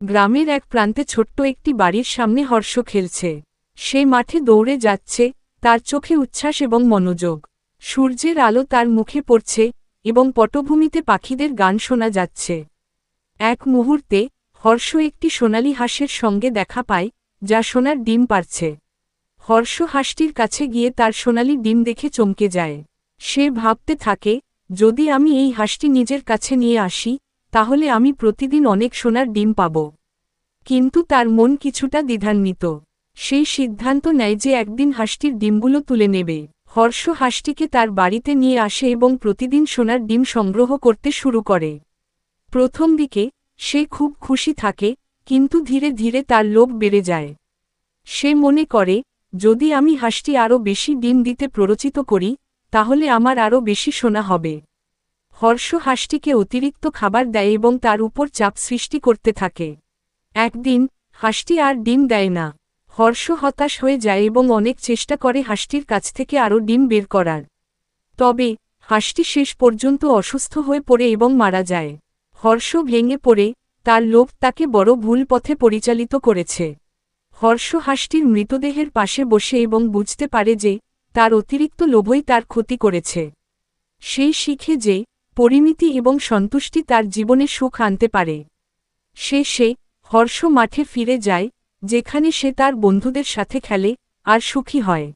গ্রামের এক প্রান্তে ছোট্ট একটি বাড়ির সামনে হর্ষ খেলছে। সে মাঠে দৌড়ে যাচ্ছে, তার চোখে উচ্ছ্বাস এবং মনোযোগ। সূর্যের আলো তার মুখে পড়ছে এবং পটভূমিতে পাখিদের গান শোনা যাচ্ছে। এক মুহূর্তে হর্ষ একটি সোনালী হাঁসের সঙ্গে দেখা পায়, যা সোনার ডিম পাড়ছে। হর্ষ হাঁসটির কাছে গিয়ে তার সোনালী ডিম দেখে চমকে যায়। সে ভাবতে থাকে, যদি আমি এই হাঁসটি নিজের কাছে নিয়ে আসি, তাহলে আমি প্রতিদিন অনেক সোনার ডিম পাব। কিন্তু তার মন কিছুটা দ্বিধান্বিত। সেই সিদ্ধান্ত নেয় যে একদিন হাঁসটির ডিমগুলো তুলে নেবে। হর্ষ হাঁসটিকে তার বাড়িতে নিয়ে আসে এবং প্রতিদিন সোনার ডিম সংগ্রহ করতে শুরু করে। প্রথম দিকে সে খুব খুশি থাকে, কিন্তু ধীরে ধীরে তার লোভ বেড়ে যায়। সে মনে করে, যদি আমি হাঁসটি আরও বেশি ডিম দিতে প্ররোচিত করি, তাহলে আমার আরও বেশি সোনা হবে। হর্ষ হাঁসটিকে অতিরিক্ত খাবার দেয় এবং তার উপর চাপ সৃষ্টি করতে থাকে। একদিন হাঁসটি আর ডিম দেয় না। হর্ষ হতাশ হয়ে যায় এবং অনেক চেষ্টা করে হাঁসটির কাছ থেকে আরও ডিম বের করার। তবে হাঁসটি শেষ পর্যন্ত অসুস্থ হয়ে পড়ে এবং মারা যায়। হর্ষ ভেঙে পড়ে, তার লোভ তাকে বড় ভুল পথে পরিচালিত করেছে। হর্ষ হাঁসটির মৃতদেহের পাশে বসে এবং বুঝতে পারে যে তার অতিরিক্ত লোভই তার ক্ষতি করেছে। সেই শিখে যে পরিমিতি এবং সন্তুষ্টি তার জীবনে সুখ আনতে পারে। শেষে হর্ষ মাঠে ফিরে যায়, যেখানে সে তার বন্ধুদের সাথে খেলে আর সুখী হয়।